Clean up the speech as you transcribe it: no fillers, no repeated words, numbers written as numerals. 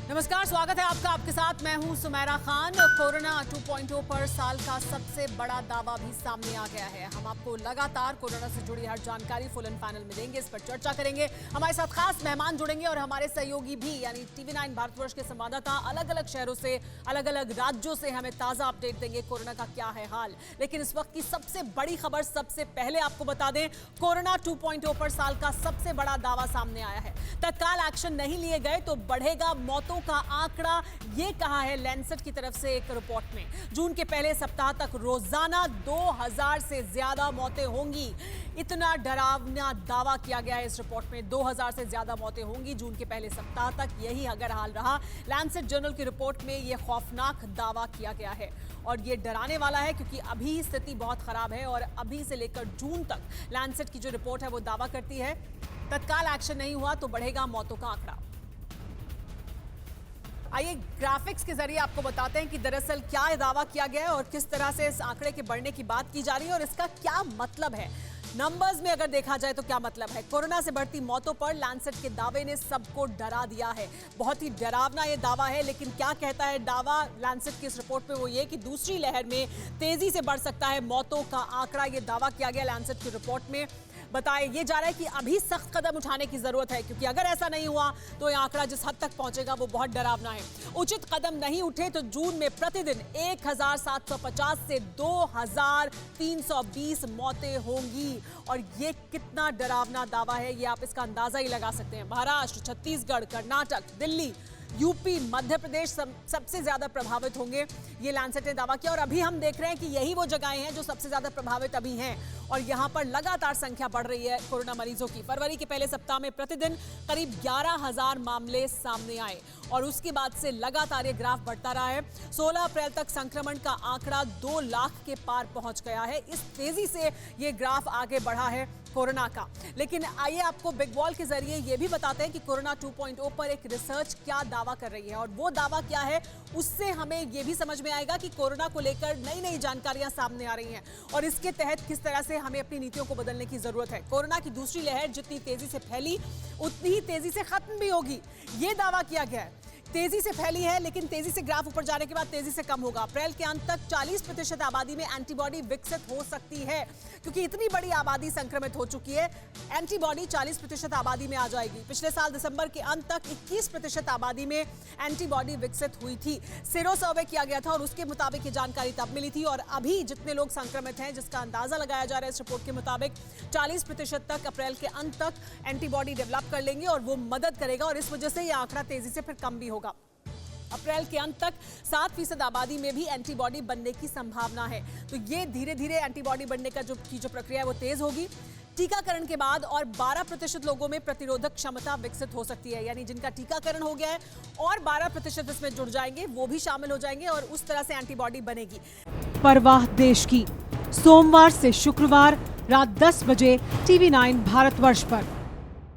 नमस्कार, स्वागत है आपका। आपके साथ मैं हूं सुमेरा खान। कोरोना 2.0 पर साल का सबसे बड़ा दावा भी सामने आ गया है। हम आपको लगातार कोरोना से जुड़ी हर जानकारी फुल एंड फाइनल में देंगे, इस पर चर्चा करेंगे। हमारे साथ खास मेहमान जुड़ेंगे और हमारे सहयोगी भी, यानी TV9 भारतवर्ष के संवाददाता अलग अलग शहरों से, अलग अलग राज्यों से हमें ताजा अपडेट देंगे कोरोना का क्या है हाल। लेकिन इस वक्त की सबसे बड़ी खबर सबसे पहले आपको बता दें, कोरोना 2.0 पर साल का सबसे बड़ा दावा सामने आया है। तत्काल एक्शन नहीं लिए गए तो बढ़ेगा मौतों का आंकड़ा, ये कहा है लैंसेट की तरफ से एक रिपोर्ट में। जून के पहले सप्ताह तक रोजाना 2000 से ज्यादा मौतें होंगी। इतना डरावना दावा किया गया है इस रिपोर्ट में। 2000 से ज्यादा मौतें होंगी जून के पहले सप्ताह तक। यही अगर हाल रहा, लैंसेट जर्नल की रिपोर्ट में यह खौफनाक दावा किया गया है और ये डराने वाला है, क्योंकि अभी स्थिति बहुत खराब है और अभी से लेकर जून तक लैंसेट की जो रिपोर्ट है वो दावा करती है तत्काल एक्शन नहीं हुआ तो बढ़ेगा मौतों का आंकड़ा। आइए ग्राफिक्स के जरिए आपको बताते हैं कि दरअसल क्या दावा किया गया है और किस तरह से इस आंकड़े के बढ़ने की बात की जा रही है और इसका क्या मतलब है। नंबर्स में अगर देखा जाए तो क्या मतलब है। कोरोना से बढ़ती मौतों पर लैंसेट के दावे ने सबको डरा दिया है। बहुत ही डरावना ये दावा है, लेकिन क्या कहता है दावा लैंसेट की इस रिपोर्ट में, वो ये कि दूसरी लहर में तेजी से बढ़ सकता है मौतों का आंकड़ा। ये दावा किया गया लैंसेट की रिपोर्ट में। बताया ये जा रहा है कि अभी सख्त कदम उठाने की जरूरत है, क्योंकि अगर ऐसा नहीं हुआ तो ये आंकड़ा जिस हद तक पहुंचेगा वो बहुत डरावना है। उचित कदम नहीं उठे तो जून में प्रतिदिन 1750 से 2320 मौतें होंगी। और ये कितना डरावना दावा है, ये आप इसका अंदाजा ही लगा सकते हैं। महाराष्ट्र, छत्तीसगढ़, कर्नाटक, दिल्ली, यूपी, मध्य प्रदेश सबसे ज्यादा प्रभावित होंगे, ये लैंसेट ने दावा किया। और अभी हम देख रहे हैं कि यही वो जगहें हैं जो सबसे ज्यादा प्रभावित अभी हैं और यहां पर लगातार संख्या बढ़ रही है कोरोना मरीजों की। फरवरी के पहले सप्ताह में प्रतिदिन करीब 11,000 मामले सामने आए और उसके बाद से लगातार ये ग्राफ बढ़ता रहा है। 16 अप्रैल तक संक्रमण का आंकड़ा 2 लाख के पार पहुंच गया है। इस तेजी से ये ग्राफ आगे बढ़ा है कोरोना का। लेकिन आइए आपको बिग वॉल के जरिए ये भी बताते हैं कि कोरोना 2.0 पर एक रिसर्च क्या दावा कर रही है और वो दावा क्या है, उससे हमें ये भी समझ में आएगा कि कोरोना को लेकर नई नई जानकारियां सामने आ रही हैं और इसके तहत किस तरह से हमें अपनी नीतियों को बदलने की जरूरत है। कोरोना की दूसरी लहर जितनी तेजी से फैली उतनी ही तेजी से खत्म भी होगी, ये दावा किया गया है। तेजी से फैली है, लेकिन तेजी से ग्राफ ऊपर जाने के बाद तेजी से कम होगा। अप्रैल के अंत तक 40% आबादी में एंटीबॉडी विकसित हो सकती है, क्योंकि इतनी बड़ी आबादी संक्रमित हो चुकी है। एंटीबॉडी 40% आबादी में आ जाएगी। पिछले साल दिसंबर के अंत तक 21% आबादी में एंटीबॉडी विकसित हुई थी। सीरो सर्वे किया गया था और उसके मुताबिक ये जानकारी तब मिली थी। और अभी जितने लोग संक्रमित हैं, जिसका अंदाजा लगाया जा रहा है इस रिपोर्ट के मुताबिक, 40% तक अप्रैल के अंत तक एंटीबॉडी डेवलप कर लेंगे और वो मदद करेगा और इस वजह से ये आंकड़ा तेजी से फिर कम भी होगा। अप्रैल के अंत तक 7% आबादी में भी एंटीबॉडी बनने की संभावना है। तो ये धीरे धीरे एंटीबॉडी बनने का जो प्रक्रिया है वो तेज होगी। टीकाकरण के बाद और 12% लोगों में प्रतिरोधक क्षमता विकसित हो सकती है, यानी जिनका टीकाकरण हो गया है और 12% इसमें जुड़ जाएंगे, वो भी शामिल हो जाएंगे और उस तरह से एंटीबॉडी बनेगी। परवाह देश की, सोमवार से शुक्रवार रात 10 बजे TV9 भारतवर्ष पर।